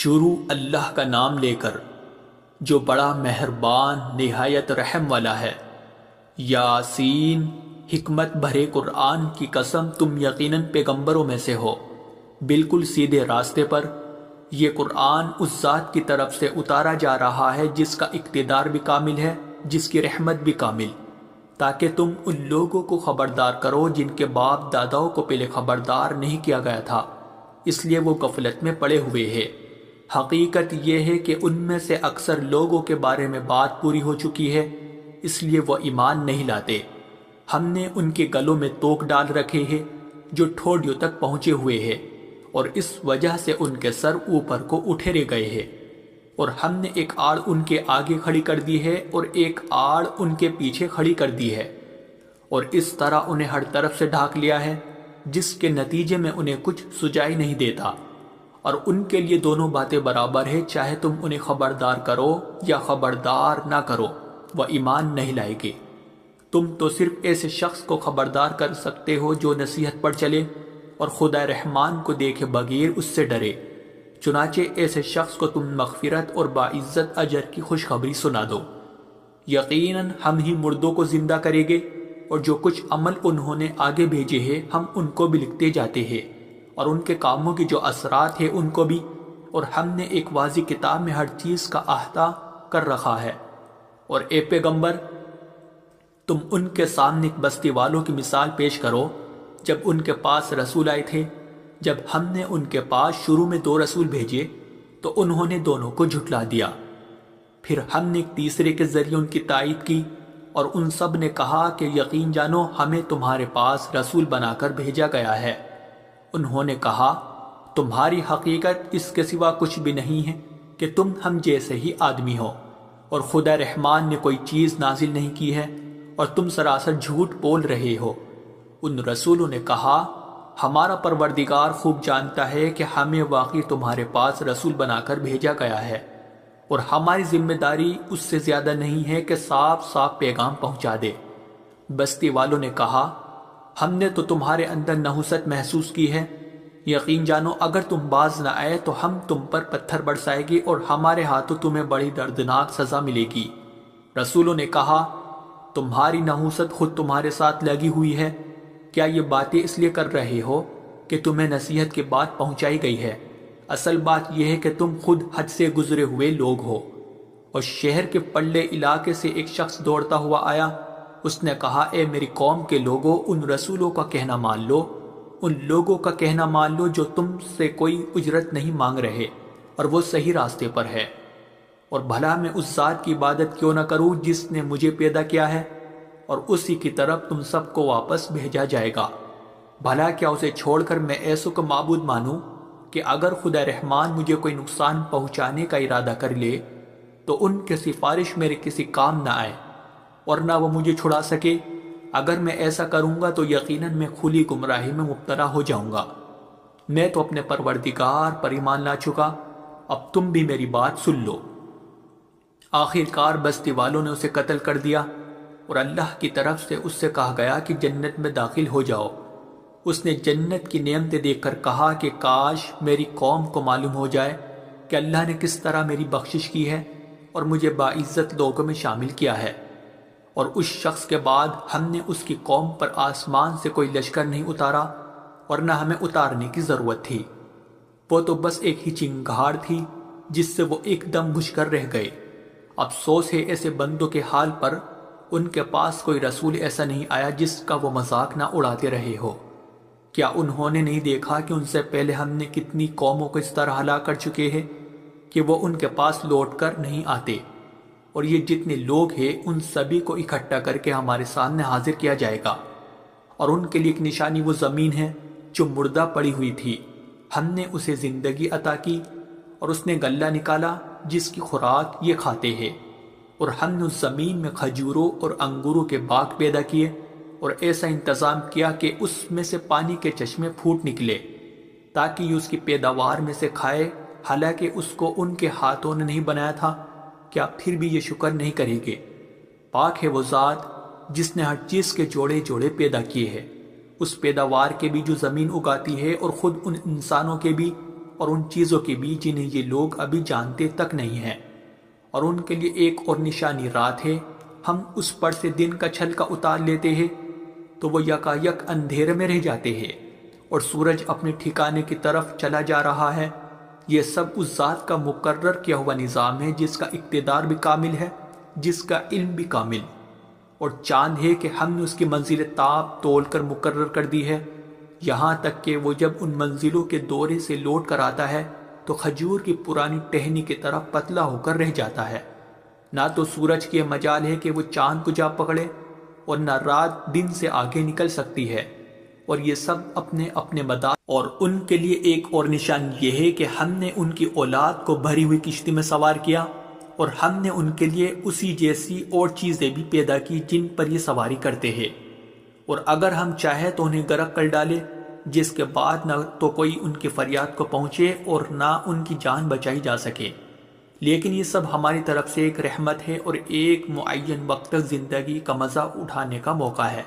شروع اللہ کا نام لے کر جو بڑا مہربان نہایت رحم والا ہے۔ یاسین، حکمت بھرے قرآن کی قسم، تم یقیناً پیغمبروں میں سے ہو، بالکل سیدھے راستے پر۔ یہ قرآن اس ذات کی طرف سے اتارا جا رہا ہے جس کا اقتدار بھی کامل ہے، جس کی رحمت بھی کامل، تاکہ تم ان لوگوں کو خبردار کرو جن کے باپ داداؤں کو پہلے خبردار نہیں کیا گیا تھا، اس لیے وہ غفلت میں پڑے ہوئے ہیں۔ حقیقت یہ ہے کہ ان میں سے اکثر لوگوں کے بارے میں بات پوری ہو چکی ہے، اس لیے وہ ایمان نہیں لاتے۔ ہم نے ان کے گلوں میں توق ڈال رکھے ہیں جو ٹھوڑیوں تک پہنچے ہوئے ہیں، اور اس وجہ سے ان کے سر اوپر کو اٹھیرے گئے ہیں، اور ہم نے ایک آڑ ان کے آگے کھڑی کر دی ہے اور ایک آڑ ان کے پیچھے کھڑی کر دی ہے، اور اس طرح انہیں ہر طرف سے ڈھانک لیا ہے، جس کے نتیجے میں انہیں کچھ سجائی نہیں دیتا۔ اور ان کے لیے دونوں باتیں برابر ہے، چاہے تم انہیں خبردار کرو یا خبردار نہ کرو، وہ ایمان نہیں لائے گے۔ تم تو صرف ایسے شخص کو خبردار کر سکتے ہو جو نصیحت پر چلے اور خدا رحمان کو دیکھے بغیر اس سے ڈرے، چنانچہ ایسے شخص کو تم مغفرت اور باعزت اجر کی خوشخبری سنا دو۔ یقیناً ہم ہی مردوں کو زندہ کریں گے، اور جو کچھ عمل انہوں نے آگے بھیجے ہیں ہم ان کو بھی لکھتے جاتے ہیں، اور ان کے کاموں کی جو اثرات ہیں ان کو بھی، اور ہم نے ایک واضح کتاب میں ہر چیز کا احاطہ کر رکھا ہے۔ اور اے پیغمبر، تم ان کے سامنے ایک بستی والوں کی مثال پیش کرو جب ان کے پاس رسول آئے تھے۔ جب ہم نے ان کے پاس شروع میں 2 رسول بھیجے تو انہوں نے دونوں کو جھٹلا دیا، پھر ہم نے ایک تیسرے کے ذریعے ان کی تائید کی، اور ان سب نے کہا کہ یقین جانو ہمیں تمہارے پاس رسول بنا کر بھیجا گیا ہے۔ انہوں نے کہا تمہاری حقیقت اس کے سوا کچھ بھی نہیں ہے کہ تم ہم جیسے ہی آدمی ہو، اور خدا رحمان نے کوئی چیز نازل نہیں کی ہے، اور تم سراسر جھوٹ بول رہے ہو۔ ان رسولوں نے کہا ہمارا پروردگار خوب جانتا ہے کہ ہمیں واقعی تمہارے پاس رسول بنا کر بھیجا گیا ہے، اور ہماری ذمہ داری اس سے زیادہ نہیں ہے کہ صاف صاف پیغام پہنچا دے۔ بستی والوں نے کہا ہم نے تو تمہارے اندر نحوست محسوس کی ہے، یقین جانو اگر تم باز نہ آئے تو ہم تم پر پتھر برسائے گی اور ہمارے ہاتھوں تمہیں بڑی دردناک سزا ملے گی۔ رسولوں نے کہا تمہاری نحوست خود تمہارے ساتھ لگی ہوئی ہے، کیا یہ باتیں اس لیے کر رہے ہو کہ تمہیں نصیحت کی بات پہنچائی گئی ہے؟ اصل بات یہ ہے کہ تم خود حد سے گزرے ہوئے لوگ ہو۔ اور شہر کے پلے علاقے سے ایک شخص دوڑتا ہوا آیا، اس نے کہا اے میری قوم کے لوگوں، ان رسولوں کا کہنا مان لو، ان لوگوں کا کہنا مان لو جو تم سے کوئی اجرت نہیں مانگ رہے اور وہ صحیح راستے پر ہے، اور بھلا میں اس ذات کی عبادت کیوں نہ کروں جس نے مجھے پیدا کیا ہے، اور اسی کی طرف تم سب کو واپس بھیجا جائے گا۔ بھلا کیا اسے چھوڑ کر میں ایسوں کو معبود مانوں کہ اگر خدا رحمان مجھے کوئی نقصان پہنچانے کا ارادہ کر لے تو ان کی سفارش میرے کسی کام نہ آئے، اور نہ وہ مجھے چھڑا سکے۔ اگر میں ایسا کروں گا تو یقیناً میں کھلی گمراہی میں مبتلا ہو جاؤں گا۔ میں تو اپنے پروردگار پر ایمان لا چکا، اب تم بھی میری بات سن لو۔ آخر کار بستی والوں نے اسے قتل کر دیا، اور اللہ کی طرف سے اس سے کہا گیا کہ جنت میں داخل ہو جاؤ۔ اس نے جنت کی نعمتیں دیکھ کر کہا کہ کاش میری قوم کو معلوم ہو جائے کہ اللہ نے کس طرح میری بخشش کی ہے اور مجھے باعزت لوگوں میں شامل کیا ہے۔ اور اس شخص کے بعد ہم نے اس کی قوم پر آسمان سے کوئی لشکر نہیں اتارا، اور نہ ہمیں اتارنے کی ضرورت تھی، وہ تو بس ایک ہی چنگھاڑ تھی جس سے وہ ایک دم بجھ کر رہ گئے۔ افسوس ہے ایسے بندوں کے حال پر، ان کے پاس کوئی رسول ایسا نہیں آیا جس کا وہ مذاق نہ اڑاتے رہے ہو۔ کیا انہوں نے نہیں دیکھا کہ ان سے پہلے ہم نے کتنی قوموں کو اس طرح ہلاک کر چکے ہیں کہ وہ ان کے پاس لوٹ کر نہیں آتے؟ اور یہ جتنے لوگ ہیں ان سبھی کو اکٹھا کر کے ہمارے سامنے حاضر کیا جائے گا، اور ان کے لیے ایک نشانی وہ زمین ہے جو مردہ پڑی ہوئی تھی، ہم نے اسے زندگی عطا کی، اور اس نے غلہ نکالا جس کی خوراک یہ کھاتے ہیں، اور ہم نے اس زمین میں کھجوروں اور انگوروں کے باغ پیدا کیے، اور ایسا انتظام کیا کہ اس میں سے پانی کے چشمے پھوٹ نکلے تاکہ یہ اس کی پیداوار میں سے کھائے، حالانکہ اس کو ان کے ہاتھوں نے نہیں بنایا تھا۔ کیا پھر بھی یہ شکر نہیں کریں گے؟ پاک ہے وہ ذات جس نے ہر چیز کے جوڑے جوڑے پیدا کیے ہیں، اس پیداوار کے بھی جو زمین اگاتی ہے اور خود ان انسانوں کے بھی اور ان چیزوں کی بھی جنہیں یہ لوگ ابھی جانتے تک نہیں ہیں، اور ان کے لیے ایک اور نشانی رات ہے، ہم اس پر سے دن کا چھلکا اتار لیتے ہیں تو وہ یکایک اندھیرے میں رہ جاتے ہیں اور سورج اپنے ٹھکانے کی طرف چلا جا رہا ہے۔ یہ سب اس ذات کا مقرر کیا ہوا نظام ہے جس کا اقتدار بھی کامل ہے، جس کا علم بھی کامل، اور چاند ہے کہ ہم نے اس کی منزل تاب تول کر مقرر کر دی ہے، یہاں تک کہ وہ جب ان منزلوں کے دورے سے لوٹ کر آتا ہے تو کھجور کی پرانی ٹہنی کی طرح پتلا ہو کر رہ جاتا ہے۔ نہ تو سورج کی مجال ہے کہ وہ چاند کو جا پکڑے، اور نہ رات دن سے آگے نکل سکتی ہے، اور یہ سب اپنے اپنے مدار، اور ان کے لیے ایک اور نشان یہ ہے کہ ہم نے ان کی اولاد کو بھری ہوئی کشتی میں سوار کیا، اور ہم نے ان کے لیے اسی جیسی اور چیزیں بھی پیدا کی جن پر یہ سواری کرتے ہیں، اور اگر ہم چاہیں تو انہیں غرق کر ڈالے، جس کے بعد نہ تو کوئی ان کی فریاد کو پہنچے اور نہ ان کی جان بچائی جا سکے۔ لیکن یہ سب ہماری طرف سے ایک رحمت ہے اور ایک معین وقت تک زندگی کا مزہ اٹھانے کا موقع ہے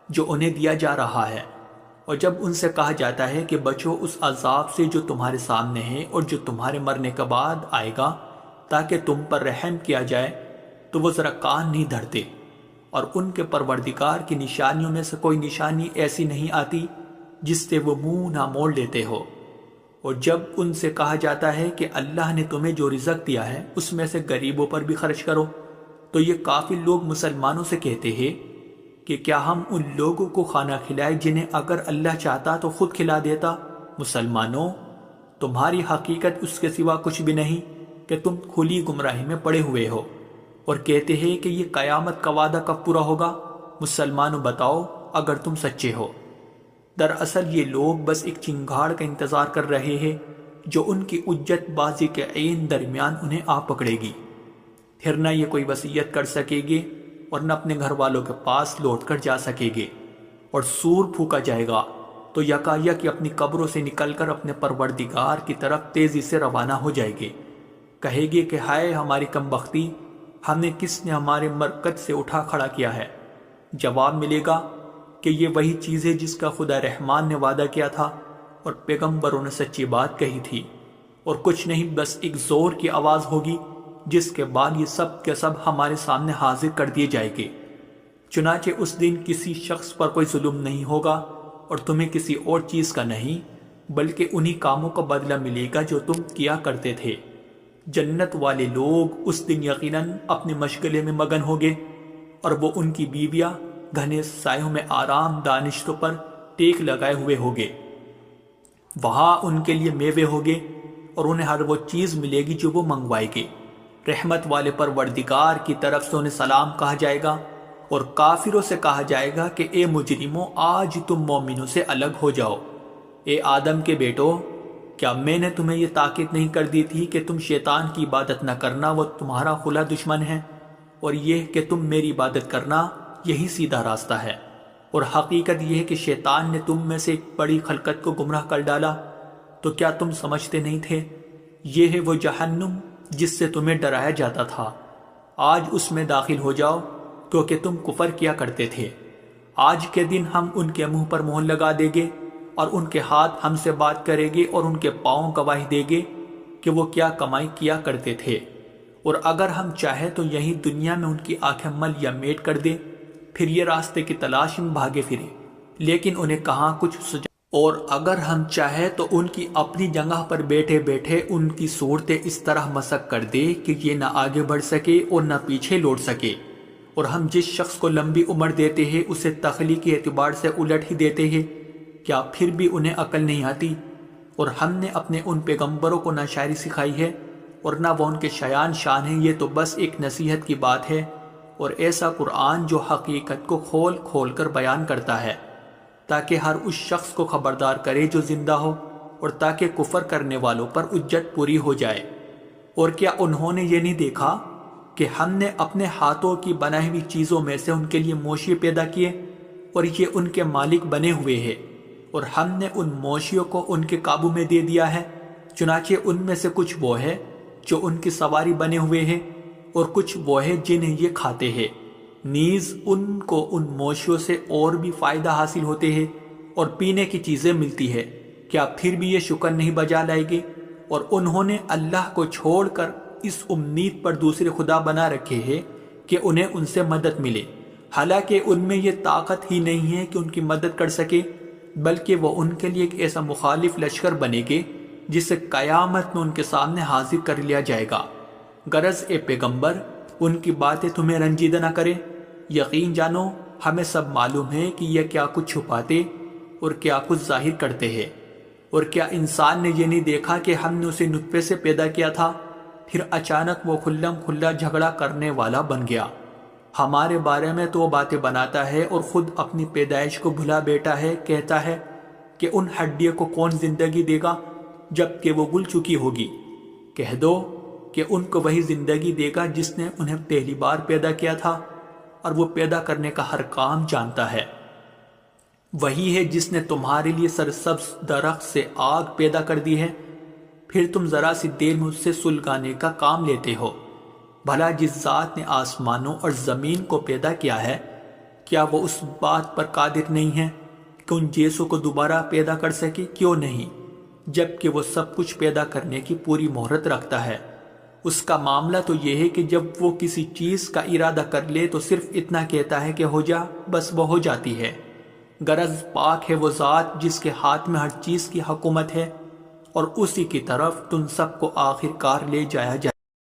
جو انہیں دیا جا رہا ہے۔ اور جب ان سے کہا جاتا ہے کہ بچو اس عذاب سے جو تمہارے سامنے ہے اور جو تمہارے مرنے کے بعد آئے گا تاکہ تم پر رحم کیا جائے، تو وہ ذرا کان نہیں دھرتے، اور ان کے پروردگار کی نشانیوں میں سے کوئی نشانی ایسی نہیں آتی جس سے وہ منہ نہ موڑ لیتے ہو۔ اور جب ان سے کہا جاتا ہے کہ اللہ نے تمہیں جو رزق دیا ہے اس میں سے غریبوں پر بھی خرچ کرو، تو یہ کافر لوگ مسلمانوں سے کہتے ہیں کہ کیا ہم ان لوگوں کو کھانا کھلائے جنہیں اگر اللہ چاہتا تو خود کھلا دیتا؟ مسلمانوں، تمہاری حقیقت اس کے سوا کچھ بھی نہیں کہ تم کھلی گمراہی میں پڑے ہوئے ہو، اور کہتے ہیں کہ یہ قیامت کا وعدہ کب پورا ہوگا؟ مسلمانوں بتاؤ اگر تم سچے ہو۔ دراصل یہ لوگ بس ایک چنگاڑ کا انتظار کر رہے ہیں جو ان کی حجت بازی کے عین درمیان انہیں آ پکڑے گی، پھر نہ یہ کوئی وصیت کر سکے گے اور نہ اپنے گھر والوں کے پاس لوٹ کر جا سکے گے، اور سور پھونکا جائے گا تو یکایک اپنی قبروں سے نکل کر اپنے پروردگار کی طرف تیزی سے روانہ ہو جائے گے، کہے گے کہ ہائے ہماری کم بختی، ہمیں کس نے ہمارے مرکز سے اٹھا کھڑا کیا ہے؟ جواب ملے گا کہ یہ وہی چیز ہے جس کا خدا رحمان نے وعدہ کیا تھا اور پیغمبروں نے سچی بات کہی تھی، اور کچھ نہیں، بس ایک زور کی آواز ہوگی جس کے بعد یہ سب کے سب ہمارے سامنے حاضر کر دیے جائیں گے۔ چنانچہ اس دن کسی شخص پر کوئی ظلم نہیں ہوگا اور تمہیں کسی اور چیز کا نہیں، بلکہ انہی کاموں کا بدلہ ملے گا جو تم کیا کرتے تھے۔ جنت والے لوگ اس دن یقیناً اپنے مشغلے میں مگن ہوگے، اور وہ ان کی بیویاں گھنے سایوں میں آرام دانشتوں پر ٹیک لگائے ہوئے ہوگے۔ وہاں ان کے لیے میوے ہوگے اور انہیں ہر وہ چیز ملے گی جو وہ منگوائے گے۔ رحمت والے پروردگار کی طرف سے انہیں سلام کہا جائے گا، اور کافروں سے کہا جائے گا کہ اے مجرموں، آج تم مومنوں سے الگ ہو جاؤ۔ اے آدم کے بیٹو، کیا میں نے تمہیں یہ تاکید نہیں کر دی تھی کہ تم شیطان کی عبادت نہ کرنا، وہ تمہارا کھلا دشمن ہے، اور یہ کہ تم میری عبادت کرنا، یہی سیدھا راستہ ہے۔ اور حقیقت یہ ہے کہ شیطان نے تم میں سے ایک بڑی خلقت کو گمراہ کر ڈالا، تو کیا تم سمجھتے نہیں تھے؟ یہ ہے وہ جہنم جس سے تمہیں ڈرایا جاتا تھا، آج اس میں داخل ہو جاؤ کیونکہ تم کفر کیا کرتے تھے۔ آج کے دن ہم ان کے منہ پر مہر لگا دیں گے، اور ان کے ہاتھ ہم سے بات کریں گے، اور ان کے پاؤں گواہی دیں گے کہ وہ کیا کمائی کیا کرتے تھے۔ اور اگر ہم چاہیں تو یہی دنیا میں ان کی آنکھیں مل یا میٹ کر دیں، پھر یہ راستے کی تلاش میں بھاگے پھرے، لیکن انہیں کہاں کچھ سجا۔ اور اگر ہم چاہیں تو ان کی اپنی جگہ پر بیٹھے بیٹھے ان کی صورتیں اس طرح مسخ کر دے کہ یہ نہ آگے بڑھ سکے اور نہ پیچھے لوٹ سکے۔ اور ہم جس شخص کو لمبی عمر دیتے ہیں اسے تخلیقی اعتبار سے الٹ ہی دیتے ہیں، کیا پھر بھی انہیں عقل نہیں آتی؟ اور ہم نے اپنے ان پیغمبروں کو نہ شاعری سکھائی ہے اور نہ وہ ان کے شایان شان ہیں، یہ تو بس ایک نصیحت کی بات ہے، اور ایسا قرآن جو حقیقت کو کھول کھول کر بیان کرتا ہے تاکہ ہر اس شخص کو خبردار کرے جو زندہ ہو، اور تاکہ کفر کرنے والوں پر حجت پوری ہو جائے۔ اور کیا انہوں نے یہ نہیں دیکھا کہ ہم نے اپنے ہاتھوں کی بنائی ہوئی چیزوں میں سے ان کے لیے موشی پیدا کیے، اور یہ ان کے مالک بنے ہوئے ہیں، اور ہم نے ان موشیوں کو ان کے قابو میں دے دیا ہے، چنانچہ ان میں سے کچھ وہ ہے جو ان کی سواری بنے ہوئے ہیں، اور کچھ وہ ہے جنہیں یہ کھاتے ہیں۔ نیز ان کو ان موشیوں سے اور بھی فائدہ حاصل ہوتے ہیں اور پینے کی چیزیں ملتی ہے، کیا پھر بھی یہ شکر نہیں بجا لائے گے؟ اور انہوں نے اللہ کو چھوڑ کر اس امید پر دوسرے خدا بنا رکھے ہیں کہ انہیں ان سے مدد ملے، حالانکہ ان میں یہ طاقت ہی نہیں ہے کہ ان کی مدد کر سکے، بلکہ وہ ان کے لیے ایک ایسا مخالف لشکر بنے گے جسے قیامت میں ان کے سامنے حاضر کر لیا جائے گا۔ غرض اے پیغمبر، ان کی باتیں تمہیں رنجیدہ نہ کریں، یقین جانو ہمیں سب معلوم ہے کہ یہ کیا کچھ چھپاتے اور کیا کچھ ظاہر کرتے ہیں۔ اور کیا انسان نے یہ نہیں دیکھا کہ ہم نے اسے نطفے سے پیدا کیا تھا، پھر اچانک وہ کھلم کھلا جھگڑا کرنے والا بن گیا۔ ہمارے بارے میں تو وہ باتیں بناتا ہے اور خود اپنی پیدائش کو بھلا بیٹھا ہے، کہتا ہے کہ ان ہڈیوں کو کون زندگی دے گا جب کہ وہ گل چکی ہوگی۔ کہہ دو کہ ان کو وہی زندگی دے گا جس نے انہیں پہلی بار پیدا کیا تھا، اور وہ پیدا کرنے کا ہر کام جانتا ہے۔ وہی ہے جس نے تمہارے لیے سرسبز درخت سے آگ پیدا کر دی ہے، پھر تم ذرا سی دیر میں اس سے سلگانے کا کام لیتے ہو۔ بھلا جس ذات نے آسمانوں اور زمین کو پیدا کیا ہے، کیا وہ اس بات پر قادر نہیں ہے کہ ان جیسوں کو دوبارہ پیدا کر سکے؟ کیوں نہیں، جبکہ وہ سب کچھ پیدا کرنے کی پوری مہرت رکھتا ہے۔ اس کا معاملہ تو یہ ہے کہ جب وہ کسی چیز کا ارادہ کر لے تو صرف اتنا کہتا ہے کہ ہو جا، بس وہ ہو جاتی ہے۔ غرض پاک ہے وہ ذات جس کے ہاتھ میں ہر چیز کی حکومت ہے، اور اسی کی طرف تم سب کو آخر کار لے جایا جائے۔